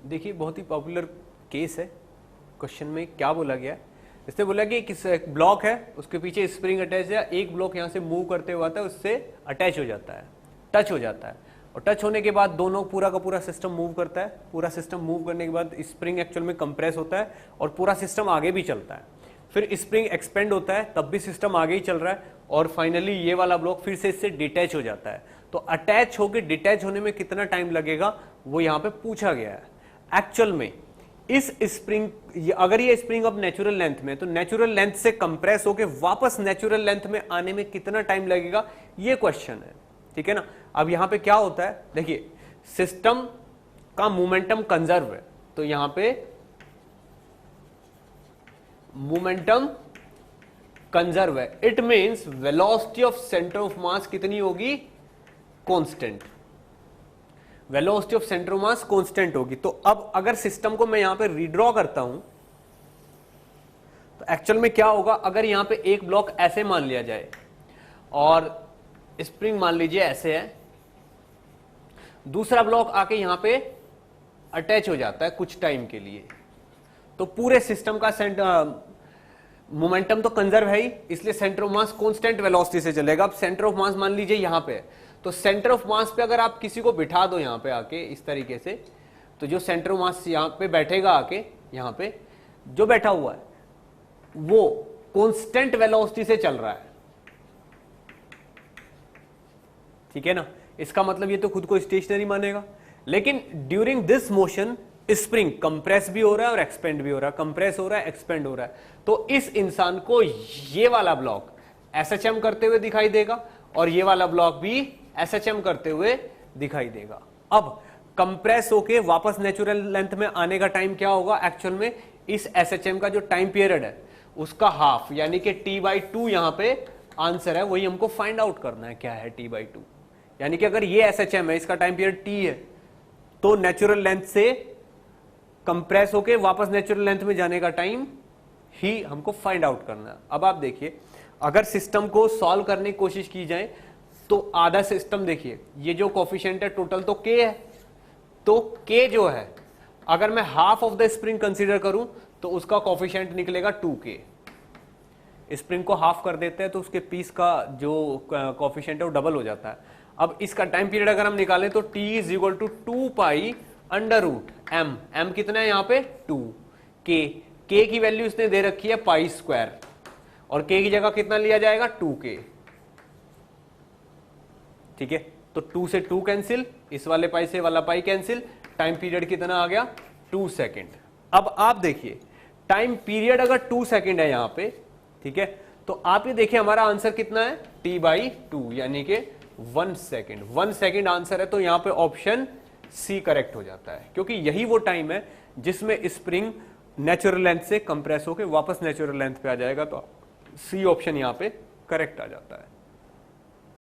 देखिए बहुत ही popular case है। क्वेश्चन में क्या बोला गया है, इसने बोला कि एक ब्लॉक है, उसके पीछे स्प्रिंग अटैच है, एक ब्लॉक यहाँ से मूव करते हुए आता है, उससे अटैच हो जाता है, टच हो जाता है, और टच होने के बाद दोनों पूरा का पूरा सिस्टम मूव करता है। पूरा सिस्टम मूव करने के बाद स्प्रिंग एक्चुअल में कंप्रेस होता है और पूरा सिस्टम आगे भी चलता है। फिर स्प्रिंग एक्सपेंड होता है, तब भी सिस्टम आगे ही चल रहा है, और फाइनली ये वाला ब्लॉक फिर से इससे डिटैच हो जाता है। तो अटैच होकर डिटैच होने में कितना टाइम लगेगा वो यहाँ पे पूछा गया है। एक्चुअल में इस स्प्रिंग, अगर ये स्प्रिंग अब नेचुरल लेंथ में, तो नेचुरल लेंथ से कंप्रेस होके वापस नेचुरल लेंथ में आने में कितना टाइम लगेगा, ये क्वेश्चन है। ठीक है ना। अब यहां पे क्या होता है, देखिए सिस्टम का मोमेंटम कंजर्व है, तो यहां पे मोमेंटम कंजर्व है, it means velocity of centre of mass कितनी होगी, constant. Velocity of centre of mass constant होगी। तो अब अगर सिस्टम को मैं यहां पे रीड्रॉ करता हूं तो एक्चुअल में क्या होगा, अगर यहां पे एक ब्लॉक ऐसे मान लिया जाए और स्प्रिंग मान लीजिए ऐसे है, दूसरा ब्लॉक आके यहां पे अटैच हो जाता है कुछ टाइम के लिए, तो पूरे सिस्टम का मोमेंटम तो कंजर्व है ही, इसलिए centre of mass constant velocity से चलेगा। अब सेंटर ऑफ मास मान लीजिए यहां पे, तो सेंटर ऑफ मास पे अगर आप किसी को बिठा दो यहां पे आके इस तरीके से, तो जो सेंटर ऑफ मास यहां पे बैठेगा आके, यहां पे जो बैठा हुआ है वो कांस्टेंट वेलोसिटी से चल रहा है। ठीक है ना। इसका मतलब ये तो खुद को स्टेशनरी मानेगा, लेकिन during this motion spring compress भी हो रहा है और एक्सपेंड भी हो रहा है, कंप्रेस हो रहा है, एक्सपेंड हो रहा है। तो इस इंसान को ये वाला ब्लॉक एसएचएम करते हुए दिखाई देगा और ये वाला ब्लॉक भी एसएचएम करते हुए दिखाई देगा। अब कंप्रेस होके वापस नेचुरल लेंथ में आने का टाइम क्या होगा, एक्चुअल में इस एसएचएम का जो टाइम पीरियड है उसका हाफ, यानी कि t/2 यहां पे आंसर है, वही हमको फाइंड आउट करना है क्या है t/2। यानी कि अगर ये एसएचएम है, इसका टाइम पीरियड t है, तो नेचुरल लेंथ से कंप्रेस होके वापस नेचुरल लेंथ में जाने का टाइम ही हमको फाइंड आउट करना है। अब आप देखिए, अगर सिस्टम को सॉल्व करने की कोशिश की जाए तो आधा सिस्टम, देखिए ये जो कोफिशिएंट है टोटल तो k है, तो k जो है अगर मैं half of the spring consider करूं तो उसका कोफिशिएंट निकलेगा 2k। स्प्रिंग को हाफ कर देते हैं तो उसके पीस का जो कोफिशिएंट है वो डबल हो जाता है। अब इसका टाइम पीरियड अगर हम निकालें तो t = 2 pi under root m, m कितना है यहाँ पे 2, k की वैल्यू इसने दे रखी है π², और k की जगह कितना लिया जाएगा 2k। ठीक है, तो 2 से 2 कैंसिल, इस वाले पाई से वाला पाई कैंसिल, टाइम पीरियड कितना आ गया 2 सेकेंड। अब आप देखिए टाइम पीरियड अगर 2 सेकेंड है यहां पे, ठीक है, तो आप ये देखिए हमारा आंसर कितना है t/2, यानी कि 1 सेकेंड। 1 सेकेंड आंसर है, तो यहां पे ऑप्शन सी करेक्ट हो जाता है, क्योंकि यही वो टाइम है जिसमें स्प्रिंग नेचुरल लेंथ से कंप्रेस होकर वापस नेचुरल लेंथ पे आ जाएगा, तो सी ऑप्शन यहां पे करेक्ट आ जाता है।